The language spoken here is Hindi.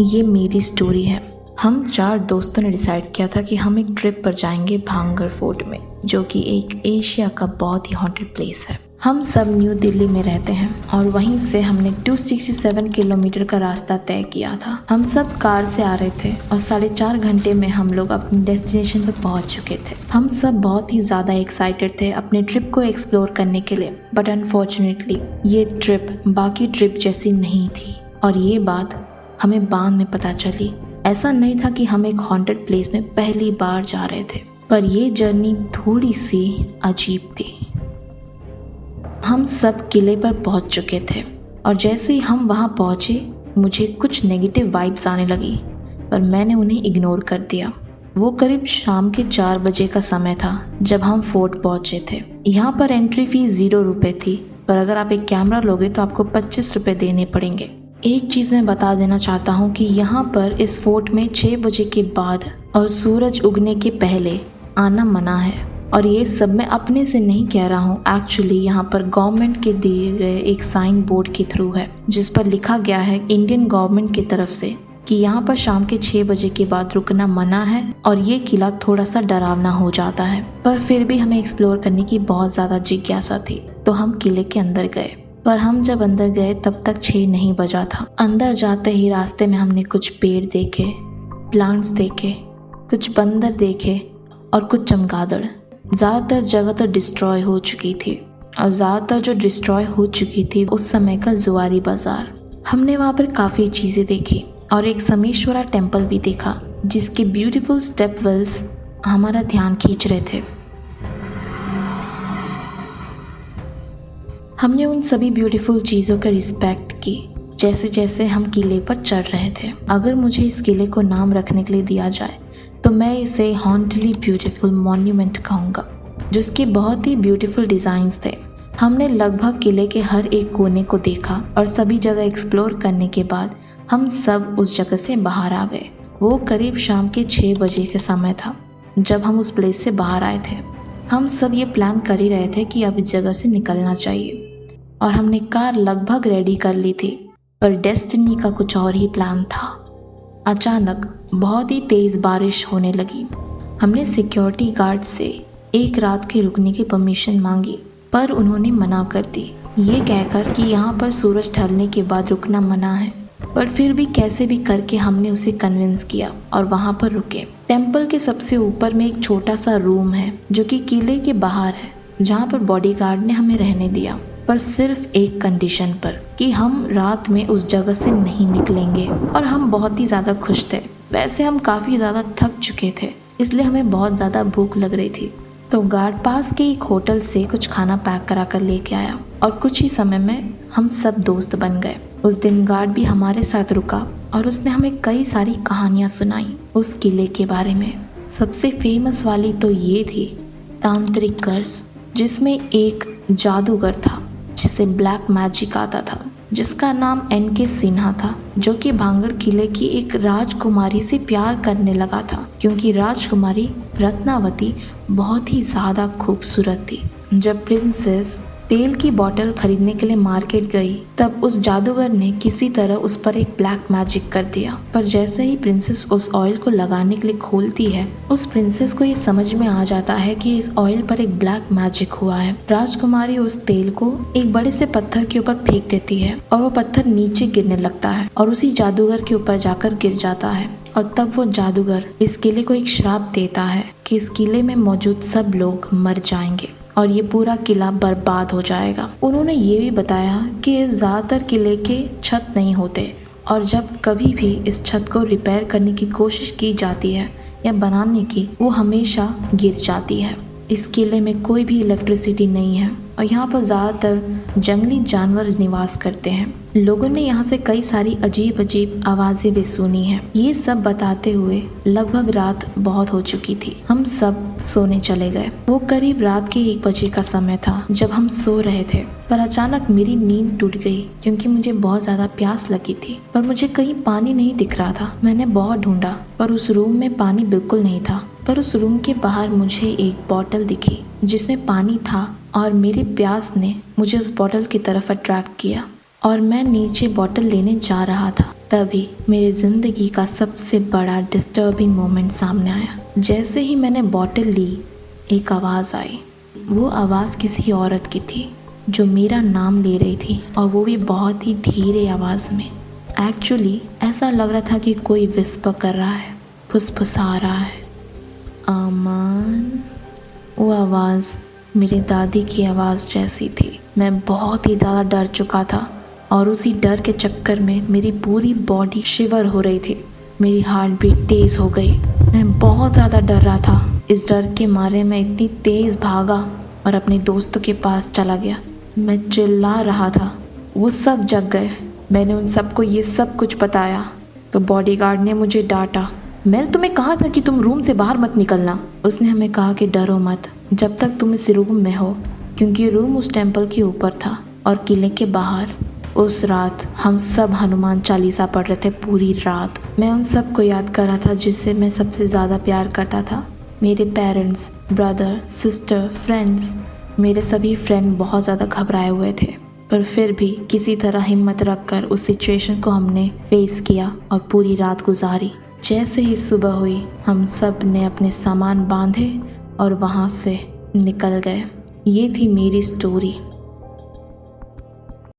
ये मेरी स्टोरी है। हम 4 दोस्तों ने डिसाइड किया था कि हम एक ट्रिप पर जाएंगे भांगड़ फोर्ट में, जो कि एक एशिया का बहुत ही हॉन्टेड प्लेस है। हम सब न्यू दिल्ली में रहते हैं और वहीं से हमने 267 किलोमीटर का रास्ता तय किया था। हम सब कार से आ रहे थे और 4.5 घंटे में हम लोग अपनी डेस्टिनेशन पर पहुंच चुके थे। हम सब बहुत ही ज़्यादा एक्साइटेड थे अपने ट्रिप को एक्सप्लोर करने के लिए, बट अनफॉर्चुनेटली ये ट्रिप बाकी ट्रिप जैसी नहीं थी और ये बात हमें बाद में पता चली। ऐसा नहीं था कि हम एक हॉन्टेड प्लेस में पहली बार जा रहे थे, पर ये जर्नी थोड़ी सी अजीब थी। हम सब किले पर पहुंच चुके थे और जैसे ही हम वहां पहुंचे मुझे कुछ नेगेटिव वाइब्स आने लगी, पर मैंने उन्हें इग्नोर कर दिया। वो करीब शाम के 4 बजे का समय था जब हम फोर्ट पहुंचे थे। यहाँ पर एंट्री फीस 0 रुपये थी, पर अगर आप एक कैमरा लोगे तो आपको 25 रुपये देने पड़ेंगे। एक चीज़ मैं बता देना चाहता हूँ कि यहाँ पर इस फोर्ट में 6 बजे के बाद और सूरज उगने के पहले आना मना है। और ये सब मैं अपने से नहीं कह रहा हूँ, एक्चुअली यहाँ पर गवर्नमेंट के दिए गए एक साइन बोर्ड के थ्रू है जिस पर लिखा गया है इंडियन गवर्नमेंट की तरफ से कि यहाँ पर शाम के 6 बजे के बाद रुकना मना है और ये किला थोड़ा सा डरावना हो जाता है। पर फिर भी हमें एक्सप्लोर करने की बहुत ज़्यादा जिज्ञासा थी, तो हम किले के अंदर गए। पर हम जब अंदर गए तब तक 6 नहीं बजा था। अंदर जाते ही रास्ते में हमने कुछ पेड़ देखे, प्लांट्स देखे, कुछ बंदर देखे और कुछ चमगादड़। ज़्यादातर जगह तो डिस्ट्रॉय हो चुकी थी और ज़्यादातर जो डिस्ट्रॉय हो चुकी थी उस समय का जुआरी बाज़ार। हमने वहाँ पर काफ़ी चीज़ें देखी और एक समेश्वरा टेम्पल भी देखा जिसके ब्यूटीफुल स्टेप वेल्स हमारा ध्यान खींच रहे थे। हमने उन सभी ब्यूटीफुल चीज़ों का रिस्पेक्ट की जैसे जैसे हम किले पर चढ़ रहे थे। अगर मुझे इस किले को नाम रखने के लिए दिया जाए तो मैं इसे हॉन्टली ब्यूटीफुल मॉन्यूमेंट कहूँगा, जिसके बहुत ही ब्यूटीफुल डिज़ाइंस थे। हमने लगभग किले के हर एक कोने को देखा और सभी जगह एक्सप्लोर करने के बाद हम सब उस जगह से बाहर आ गए। वो करीब शाम के 6 बजे का समय था जब हम उस प्लेस से बाहर आए थे। हम सब ये प्लान कर ही रहे थे कि अब इस जगह से निकलना चाहिए और हमने कार लगभग रेडी कर ली थी, पर डेस्टिनी का कुछ और ही प्लान था। अचानक बहुत ही तेज़ बारिश होने लगी। हमने सिक्योरिटी गार्ड से एक रात के रुकने की परमिशन मांगी, पर उन्होंने मना कर दी, ये कहकर कि यहाँ पर सूरज ढलने के बाद रुकना मना है। पर फिर भी कैसे भी करके हमने उसे कन्विंस किया और वहाँ पर रुके। टेम्पल के सबसे ऊपर में एक छोटा सा रूम है जो कि किले के बाहर है, जहाँ पर बॉडीगार्ड ने हमें रहने दिया, पर सिर्फ एक कंडीशन पर कि हम रात में उस जगह से नहीं निकलेंगे। और हम बहुत ही ज़्यादा खुश थे। वैसे हम काफ़ी ज़्यादा थक चुके थे, इसलिए हमें बहुत ज़्यादा भूख लग रही थी। तो गार्ड पास के एक होटल से कुछ खाना पैक करा कर लेके आया और कुछ ही समय में हम सब दोस्त बन गए। उस दिन गार्ड भी हमारे साथ रुका और उसने हमें कई सारी कहानियाँ सुनाई उस किले के बारे में। सबसे फेमस वाली तो ये थी तांत्रिक कर्स, जिसमें एक जादूगर था जिसे ब्लैक मैजिक आता था, जिसका नाम NK सिन्हा था, जो कि भांगड़ किले की एक राजकुमारी से प्यार करने लगा था क्योंकि राजकुमारी रत्नावती बहुत ही ज़्यादा खूबसूरत थी। जब प्रिंसेस तेल की बोतल खरीदने के लिए मार्केट गई तब उस जादूगर ने किसी तरह उस पर एक ब्लैक मैजिक कर दिया। पर जैसे ही प्रिंसेस उस ऑयल को लगाने के लिए खोलती है, उस प्रिंसेस को ये समझ में आ जाता है कि इस ऑयल पर एक ब्लैक मैजिक हुआ है। राजकुमारी उस तेल को एक बड़े से पत्थर के ऊपर फेंक देती है और वो पत्थर नीचे गिरने लगता है और उसी जादूगर के ऊपर जाकर गिर जाता है। और तब वो जादूगर इस किले को एक श्राप देता है कि इस किले में मौजूद सब लोग मर जाएंगे और ये पूरा किला बर्बाद हो जाएगा। उन्होंने ये भी बताया कि ज़्यादातर किले के छत नहीं होते और जब कभी भी इस छत को रिपेयर करने की कोशिश की जाती है या बनाने की, वो हमेशा गिर जाती है। इस किले में कोई भी इलेक्ट्रिसिटी नहीं है और यहाँ पर ज़्यादातर जंगली जानवर निवास करते हैं। लोगों ने यहाँ से कई सारी अजीब अजीब आवाज़ें भी सुनी हैं। ये सब बताते हुए लगभग रात बहुत हो चुकी थी। हम सब सोने चले गए। वो करीब रात के 1 बजे का समय था जब हम सो रहे थे, पर अचानक मेरी नींद टूट गई क्योंकि मुझे बहुत ज़्यादा प्यास लगी थी, पर मुझे कहीं पानी नहीं दिख रहा था। मैंने बहुत ढूंढा पर उस रूम में पानी बिल्कुल नहीं था। पर उस रूम के बाहर मुझे एक बॉटल दिखी जिसमें पानी था और मेरी प्यास ने मुझे उस बॉटल की तरफ अट्रैक्ट किया और मैं नीचे बॉटल लेने जा रहा था। तभी मेरी ज़िंदगी का सबसे बड़ा डिस्टर्बिंग मोमेंट सामने आया। जैसे ही मैंने बॉटल ली, एक आवाज़ आई। वो आवाज़ किसी औरत की थी जो मेरा नाम ले रही थी, और वो भी बहुत ही धीरे आवाज़ में। एक्चुअली ऐसा लग रहा था कि कोई विस्पर कर रहा है, फुसफुसा रहा है, अमन। वो आवाज़ मेरी दादी की आवाज़ जैसी थी। मैं बहुत ही ज़्यादा डर चुका था, और उसी डर के चक्कर में मेरी पूरी बॉडी शिवर हो रही थी। मेरी हार्ट बीट तेज़ हो गई। मैं बहुत ज़्यादा डर रहा था। इस डर के मारे मैं इतनी तेज़ भागा और अपने दोस्तों के पास चला गया। मैं चिल्ला रहा था। वो सब जग गए। मैंने उन सबको ये सब कुछ बताया तो बॉडीगार्ड ने मुझे डांटा। मैंने तुम्हें कहा था कि तुम रूम से बाहर मत निकलना। उसने हमें कहा कि डरो मत जब तक तुम इस रूम में हो, क्योंकि रूम उस टेम्पल के ऊपर था और किले के बाहर। उस रात हम सब हनुमान चालीसा पढ़ रहे थे पूरी रात। मैं उन सब को याद कर रहा था जिससे मैं सबसे ज़्यादा प्यार करता था। मेरे पेरेंट्स, ब्रदर, सिस्टर, फ्रेंड्स। मेरे सभी फ्रेंड बहुत ज़्यादा घबराए हुए थे, पर फिर भी किसी तरह हिम्मत रखकर उस सिचुएशन को हमने फेस किया और पूरी रात गुजारी। जैसे ही सुबह हुई, हम सब ने अपने सामान बांधे और वहाँ से निकल गए। ये थी मेरी स्टोरी।